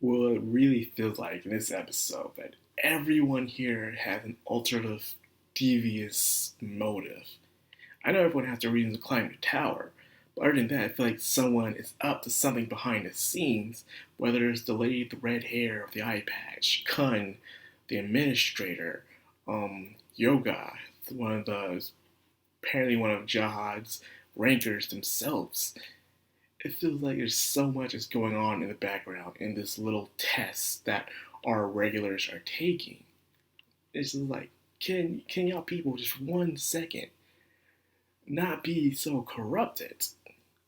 Well, it really feels like in this episode that everyone here has an alternative, devious motive. I know everyone has their reasons to climb the tower, but other than that, I feel like someone is up to something behind the scenes, whether it's the lady with the red hair with the eye patch, Kun, the administrator, Yoga, one of the apparently one of Jihad's rankers themselves. It feels like there's so much is going on in the background in this little test that our regulars are taking. It's just like, can y'all people just 1 second not be so corrupted?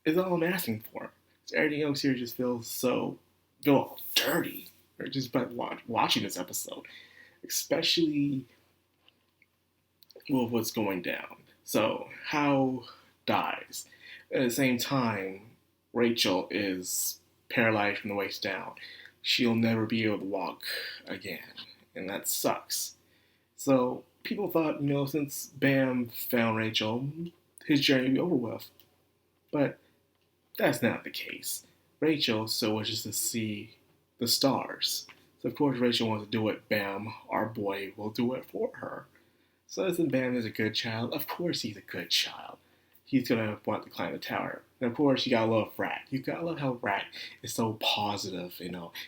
Is all I'm asking for. So everything else here just feels so feel all dirty. Or just by watching this episode, especially with what's going down. So how dies. At the same time, Rachel is paralyzed from the waist down. She'll never be able to walk again, and that sucks. So people thought, since Bam found Rachel, his journey would be over with. But that's not the case. Rachel still wishes to see the stars. So of course Rachel wants to do it. Bam, our boy, will do it for her. So isn't Bam is a good child? Of course he's a good child. He's gonna want to climb the tower. And of course you gotta love Rack. You gotta love how Rack is so positive,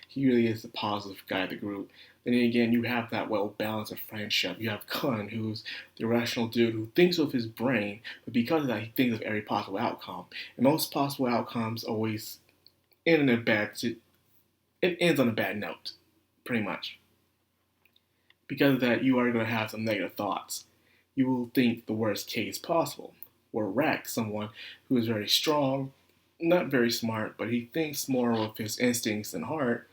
He really is the positive guy of the group. And then again, you have that well balance of friendship. You have Kun, who's the rational dude who thinks with his brain, but because of that, he thinks of every possible outcome. And most possible outcomes always end in a bad. It ends on a bad note, pretty much. Because of that, you are going to have some negative thoughts. You will think the worst case possible. Where Rack, someone who is very strong, not very smart, but he thinks more with his instincts and heart,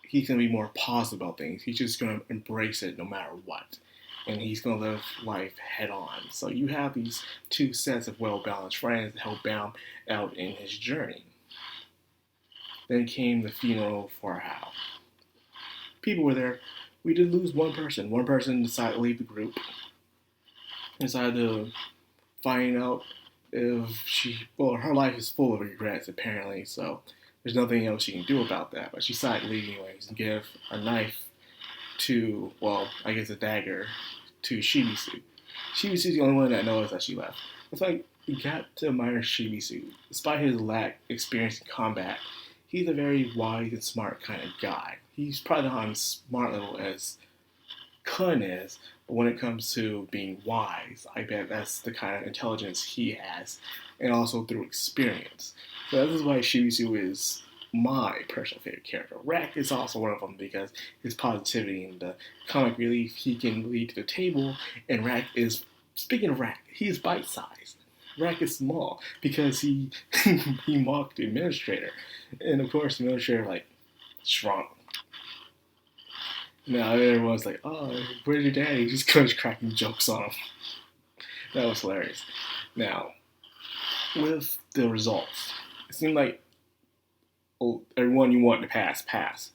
he's going to be more positive about things. He's just going to embrace it no matter what. And he's going to live life head on. So you have these two sets of well-balanced friends that help Bam out in his journey. Then came the funeral for Hal. People were there. We did lose one person. One person decided to leave the group. Decided to find out if her life is full of regrets apparently, so there's nothing else she can do about that. But she decided to leave anyways and give a knife to, I guess a dagger to Shibisu. Shibisu's the only one that knows that she left. It's like, you got to admire Shibisu. Despite his lack of experience in combat, he's a very wise and smart kind of guy. He's probably not on smart level as Kun is, but when it comes to being wise, I bet that's the kind of intelligence he has, and also through experience. So this is why Shibisu is my personal favorite character. Rack is also one of them because his positivity and the comic relief he can lead to the table, and Rack is, speaking of Rack, he is bite-sized. Rack is small because he he mocked the administrator, and of course the administrator shrunk. Now everyone's like, "Oh, where's your daddy?" Just goes cracking jokes on him. That was hilarious. Now, with the results, it seemed like everyone you want to pass.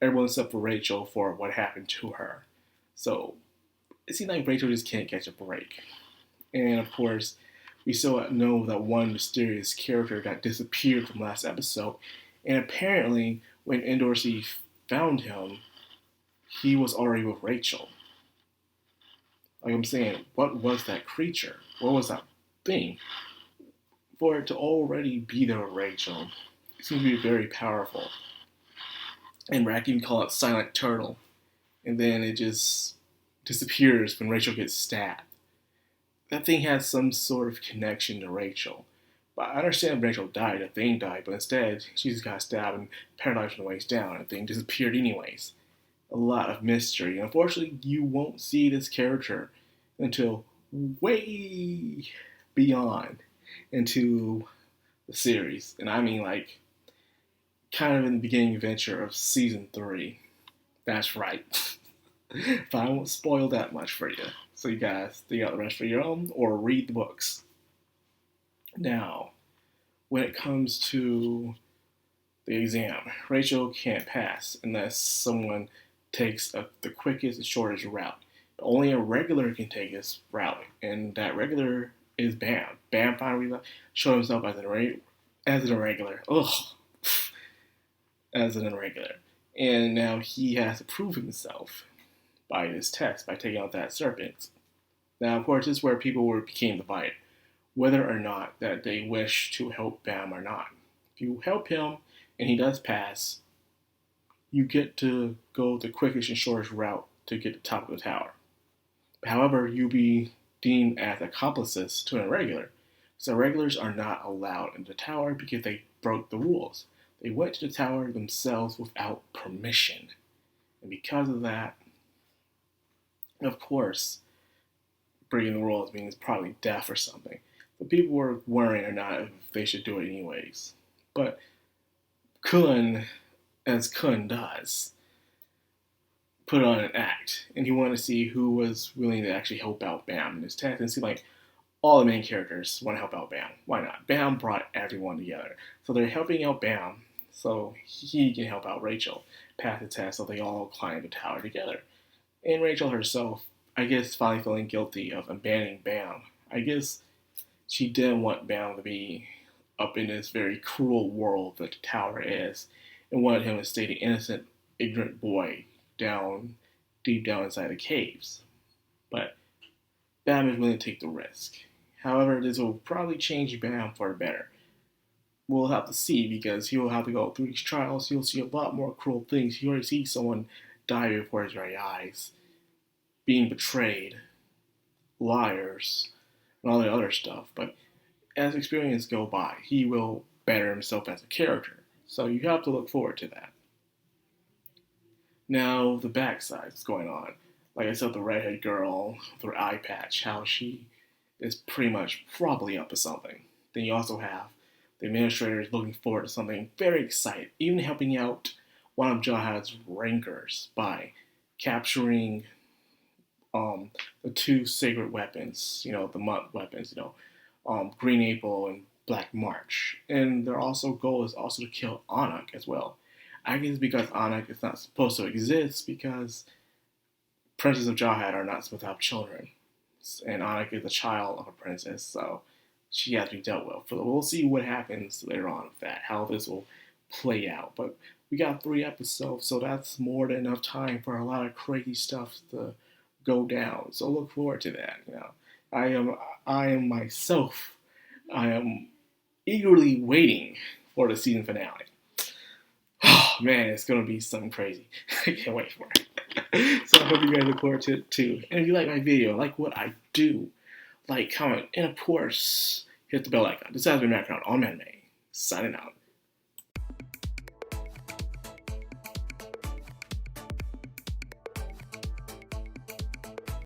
Everyone except for Rachel for what happened to her. So it seemed like Rachel just can't catch a break. And of course, we still know that one mysterious character that disappeared from last episode. And apparently, when Endorsey found him, he was already with Rachel. Like I'm saying, what was that creature? What was that thing? For it to already be there with Rachel, it seems to be very powerful. And Rack even call it Silent Turtle. And then it just disappears when Rachel gets stabbed. That thing has some sort of connection to Rachel. But I understand Rachel died, the thing died, but instead she just got stabbed and paralyzed from the waist down, and the thing disappeared anyways. A lot of mystery. And unfortunately, you won't see this character until way beyond into the series. And I mean kind of in the beginning adventure of season 3. That's right. But I won't spoil that much for you. So you guys think out the rest for your own or read the books. Now, when it comes to the exam, Rachel can't pass unless someone takes the quickest and shortest route. But only a regular can take this route, and that regular is Bam. Bam finally showed himself as an irregular. Ugh. as an irregular. And now he has to prove himself by this test, by taking out that serpent. Now, of course, this is where people became divided, whether or not that they wish to help Bam or not. If you help him and he does pass, you get to go the quickest and shortest route to get to the top of the tower. However, you'll be deemed as accomplices to an irregular. So irregulars are not allowed in the tower because they broke the rules. They went to the tower themselves without permission. And because of that, of course, breaking the rules means probably death or something. So people were worrying or not if they should do it anyways. But Kun, as Kun does, put on an act, and he wanted to see who was willing to actually help out Bam in his test. And it seemed like all the main characters want to help out Bam. Why not? Bam brought everyone together. So they're helping out Bam so he can help out Rachel pass the test so they all climb the tower together. And Rachel herself, I guess, finally feeling guilty of abandoning Bam. I guess she didn't want Bam to be up in this very cruel world that the tower is, and wanted him to stay the innocent, ignorant boy deep down inside the caves. But Bam is willing to take the risk. However, this will probably change Bam for the better. We'll have to see, because he will have to go through these trials. He'll see a lot more cruel things. He already sees someone die before his very eyes, being betrayed, liars, and all the other stuff. But as experience go by, he will better himself as a character. So you have to look forward to that. Now, the backside is going on. Like I said, the redhead girl with her eye patch, how she is pretty much probably up to something. Then you also have the administrators looking forward to something very exciting, even helping out one of Jawhead's rankers by capturing the two sacred weapons, the month weapons, Green April and Black March. And their also goal is also to kill Anak as well. I guess because Anak is not supposed to exist, because princes of Jawhead are not supposed to have children. And Anak is a child of a princess, so she has to be dealt with. So we'll see what happens later on with that, how this will play out. But we got 3 episodes, so that's more than enough time for a lot of crazy stuff to go down. So look forward to that. I am myself. I am eagerly waiting for the season finale. Oh man, it's gonna be something crazy. I can't wait for it. So I hope you guys look forward to it too. And if you like my video, like what I do, like, comment, and of course, hit the bell icon. This has been Madcrownxox on Anime, signing out.